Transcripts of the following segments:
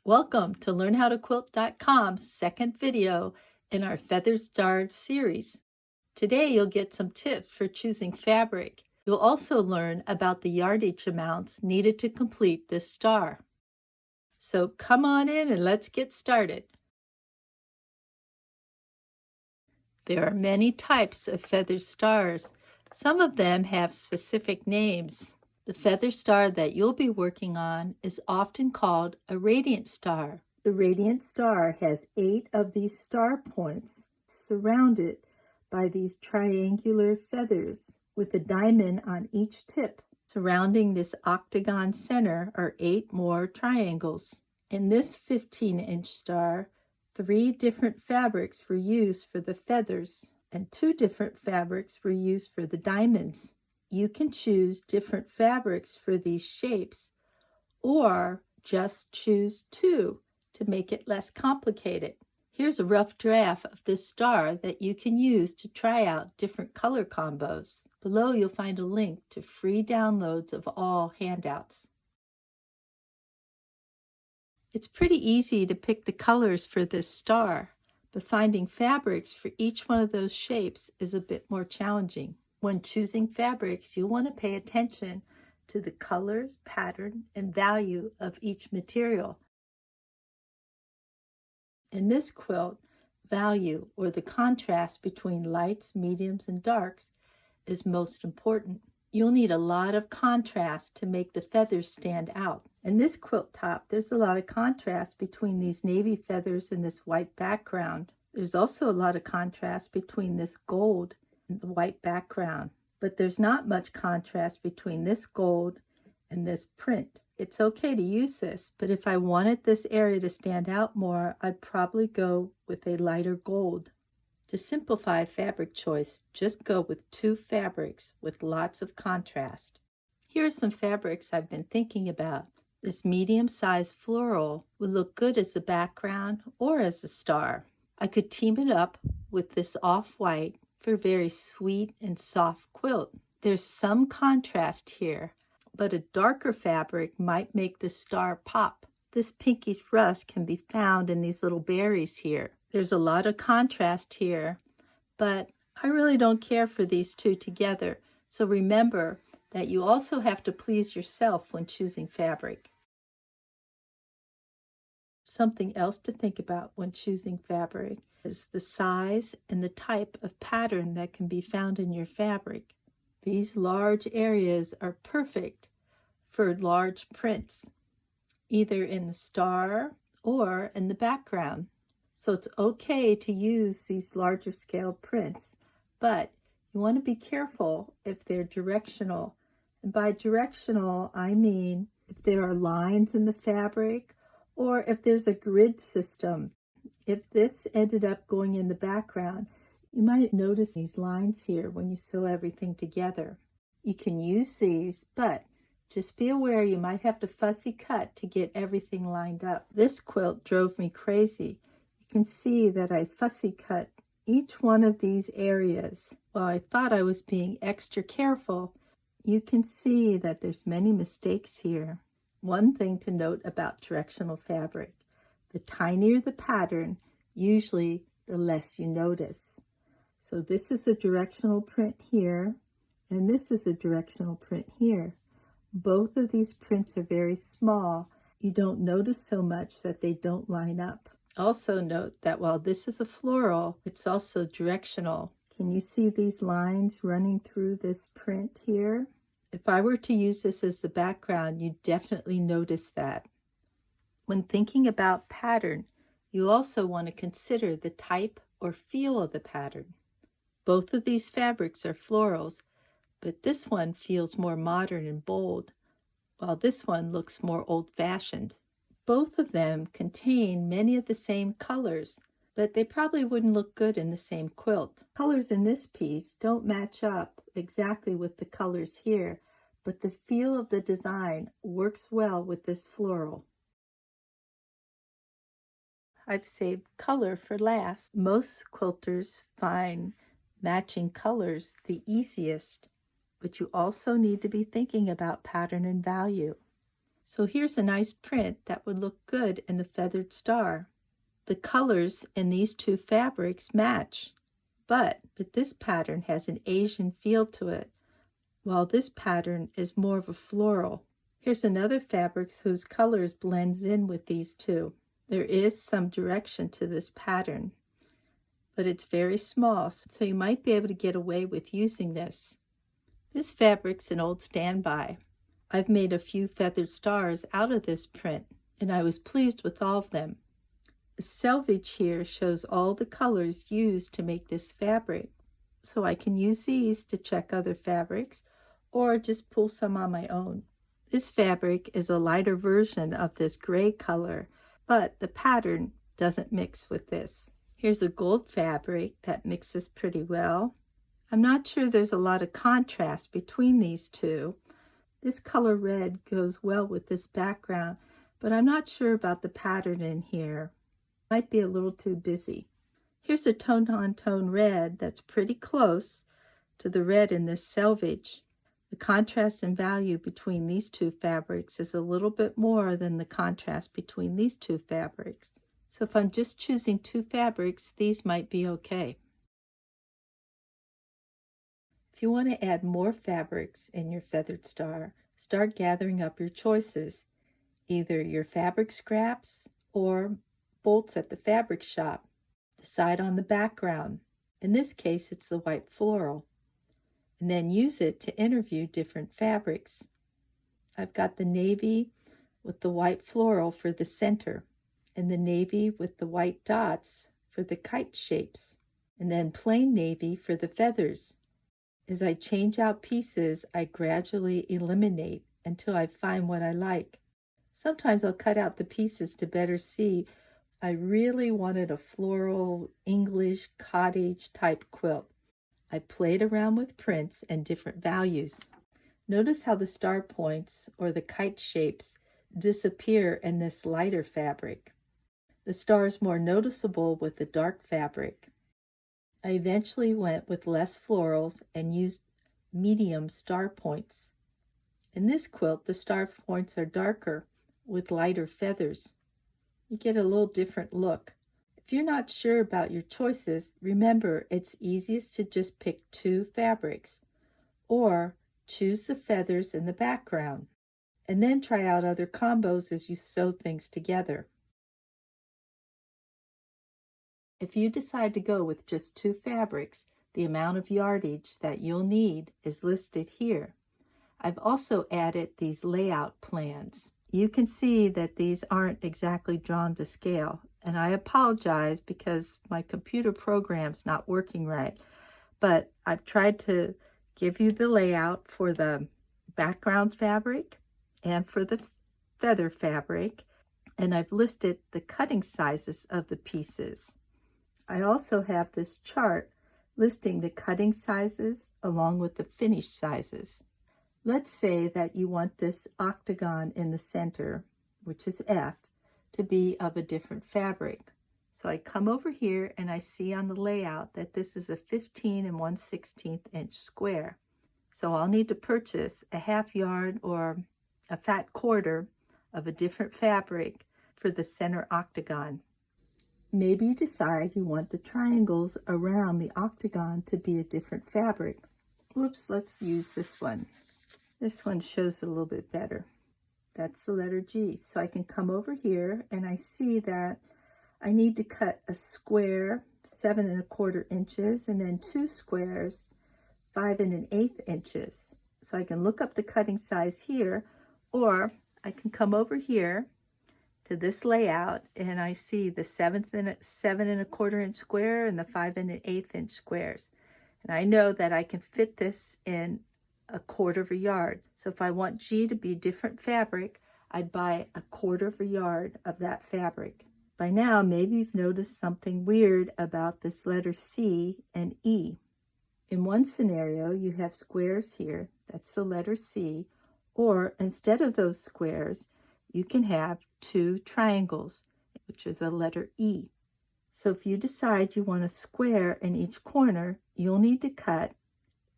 Welcome to LearnHowToQuilt.com's second video in our Feather Starred series. Today you'll get some tips for choosing fabric. You'll also learn about the yardage amounts needed to complete this star. So come on in and let's get started. There are many types of feather stars. Some of them have specific names. The feather star that you'll be working on is often called a radiant star. The radiant star has 8 of these star points surrounded by these triangular feathers with a diamond on each tip. Surrounding this octagon center are 8 more triangles. In this 15-inch star, 3 different fabrics were used for the feathers and 2 different fabrics were used for the diamonds. You can choose different fabrics for these shapes or just choose 2 to make it less complicated. Here's a rough draft of this star that you can use to try out different color combos. Below you'll find a link to free downloads of all handouts. It's pretty easy to pick the colors for this star, but finding fabrics for each one of those shapes is a bit more challenging. When choosing fabrics, you'll want to pay attention to the colors, pattern, and value of each material. In this quilt, value, or the contrast between lights, mediums, and darks, is most important. You'll need a lot of contrast to make the feathers stand out. In this quilt top, there's a lot of contrast between these navy feathers and this white background. There's also a lot of contrast between this gold and the white background, but there's not much contrast between this gold and this print. It's okay to use this, but if I wanted this area to stand out more, I'd probably go with a lighter gold. To simplify fabric choice, just go with 2 fabrics with lots of contrast. Here are some fabrics I've been thinking about. This medium-sized floral would look good as a background or as a star. I could team it up with this off-white for a very sweet and soft quilt. There's some contrast here, but a darker fabric might make the star pop. This pinkish rust can be found in these little berries here. There's a lot of contrast here, but I really don't care for these 2 together. So remember that you also have to please yourself when choosing fabric. Something else to think about when choosing fabric is the size and the type of pattern that can be found in your fabric. These large areas are perfect for large prints, either in the star or in the background. So it's okay to use these larger scale prints, but you want to be careful if they're directional. And by directional, I mean if there are lines in the fabric or if there's a grid system. If this ended up going in the background, you might notice these lines here when you sew everything together. You can use these, but just be aware you might have to fussy cut to get everything lined up. This quilt drove me crazy. You can see that I fussy cut each one of these areas. While I thought I was being extra careful, you can see that there's many mistakes here. One thing to note about directional fabric: the tinier the pattern, usually the less you notice. So this is a directional print here, and this is a directional print here. Both of these prints are very small. You don't notice so much that they don't line up. Also note that while this is a floral, it's also directional. Can you see these lines running through this print here? If I were to use this as the background, you'd definitely notice that. When thinking about pattern, you also want to consider the type or feel of the pattern. Both of these fabrics are florals, but this one feels more modern and bold, while this one looks more old-fashioned. Both of them contain many of the same colors, but they probably wouldn't look good in the same quilt. Colors in this piece don't match up exactly with the colors here, but the feel of the design works well with this floral. I've saved color for last. Most quilters find matching colors the easiest, but you also need to be thinking about pattern and value. So here's a nice print that would look good in a feathered star. The colors in these two fabrics match, but this pattern has an Asian feel to it, while this pattern is more of a floral. Here's another fabric whose colors blends in with these two. There is some direction to this pattern, but it's very small, so you might be able to get away with using this. This fabric's an old standby. I've made a few feathered stars out of this print, and I was pleased with all of them. The selvage here shows all the colors used to make this fabric, so I can use these to check other fabrics or just pull some on my own. This fabric is a lighter version of this gray color, but the pattern doesn't mix with this. Here's a gold fabric that mixes pretty well. I'm not sure there's a lot of contrast between these two. This color red goes well with this background, but I'm not sure about the pattern in here. Might be a little too busy. Here's a tone-on-tone red that's pretty close to the red in this selvage. The contrast in value between these two fabrics is a little bit more than the contrast between these two fabrics. So if I'm just choosing two fabrics, these might be okay. If you want to add more fabrics in your feathered star, start gathering up your choices, either your fabric scraps or bolts at the fabric shop. Decide on the background. In this case, it's the white floral. And then use it to interview different fabrics. I've got the navy with the white floral for the center, and the navy with the white dots for the kite shapes, and then plain navy for the feathers. As I change out pieces, I gradually eliminate until I find what I like. Sometimes I'll cut out the pieces to better see. I really wanted a floral English cottage type quilt. I played around with prints and different values. Notice how the star points or the kite shapes disappear in this lighter fabric. The star is more noticeable with the dark fabric. I eventually went with less florals and used medium star points. In this quilt, the star points are darker with lighter feathers. You get a little different look. If you're not sure about your choices, remember it's easiest to just pick two fabrics, or choose the feathers in the background, and then try out other combos as you sew things together. If you decide to go with just two fabrics, the amount of yardage that you'll need is listed here. I've also added these layout plans. You can see that these aren't exactly drawn to scale, and I apologize because my computer program's not working right, but I've tried to give you the layout for the background fabric and for the feather fabric, and I've listed the cutting sizes of the pieces. I also have this chart listing the cutting sizes along with the finished sizes. Let's say that you want this octagon in the center, which is F, to be of a different fabric. So I come over here and I see on the layout that this is a 15 1/16 inch square. So I'll need to purchase a half yard or a fat quarter of a different fabric for the center octagon. Maybe you decide you want the triangles around the octagon to be a different fabric. Whoops, let's use this one. This one shows a little bit better. That's the letter G. So I can come over here and I see that I need to cut a square 7 1/4 inches and then two squares 5 1/8 inches. So I can look up the cutting size here, or I can come over here to this layout and I see the 7 1/4 inch square and the 5 1/8 inch squares. And I know that I can fit this in a 1/4 yard. So if I want G to be different fabric, I'd buy a 1/4 yard of that fabric. By now, maybe you've noticed something weird about this letter C and E. In one scenario, you have squares here, that's the letter C, or instead of those squares, you can have two triangles, which is the letter E. So if you decide you want a square in each corner, you'll need to cut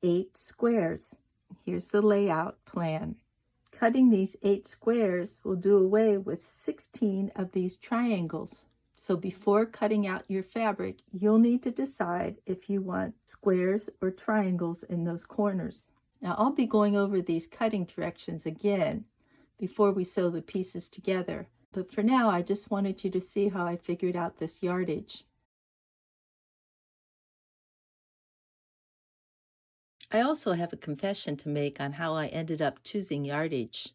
8 squares. Here's the layout plan. Cutting these 8 squares will do away with 16 of these triangles. So before cutting out your fabric, you'll need to decide if you want squares or triangles in those corners. Now I'll be going over these cutting directions again before we sew the pieces together. But for now, I just wanted you to see how I figured out this yardage. I also have a confession to make on how I ended up choosing yardage.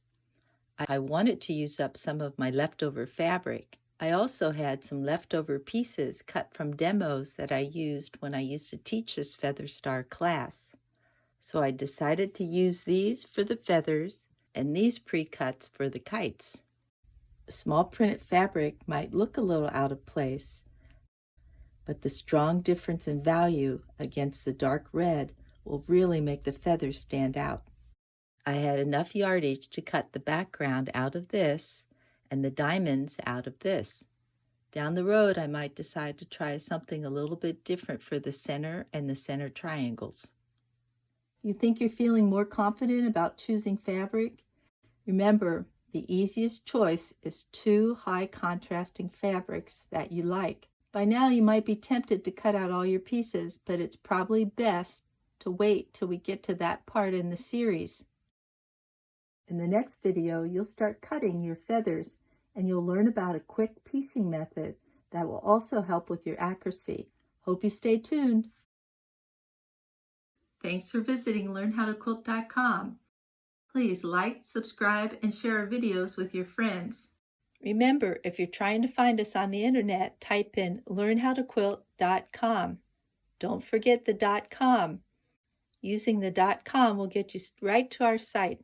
I wanted to use up some of my leftover fabric. I also had some leftover pieces cut from demos that I used when I used to teach this Feather Star class. So I decided to use these for the feathers and these pre-cuts for the kites. Small printed fabric might look a little out of place, but the strong difference in value against the dark red will really make the feathers stand out. I had enough yardage to cut the background out of this and the diamonds out of this. Down the road, I might decide to try something a little bit different for the center and the center triangles. You think you're feeling more confident about choosing fabric? Remember, the easiest choice is 2 high contrasting fabrics that you like. By now you might be tempted to cut out all your pieces, but it's probably best to wait till we get to that part in the series. In the next video, you'll start cutting your feathers and you'll learn about a quick piecing method that will also help with your accuracy. Hope you stay tuned. Thanks for visiting LearnHowToQuilt.com. Please like, subscribe, and share our videos with your friends. Remember, if you're trying to find us on the internet, type in LearnHowToQuilt.com. Don't forget the .com. Using the .com will get you right to our site.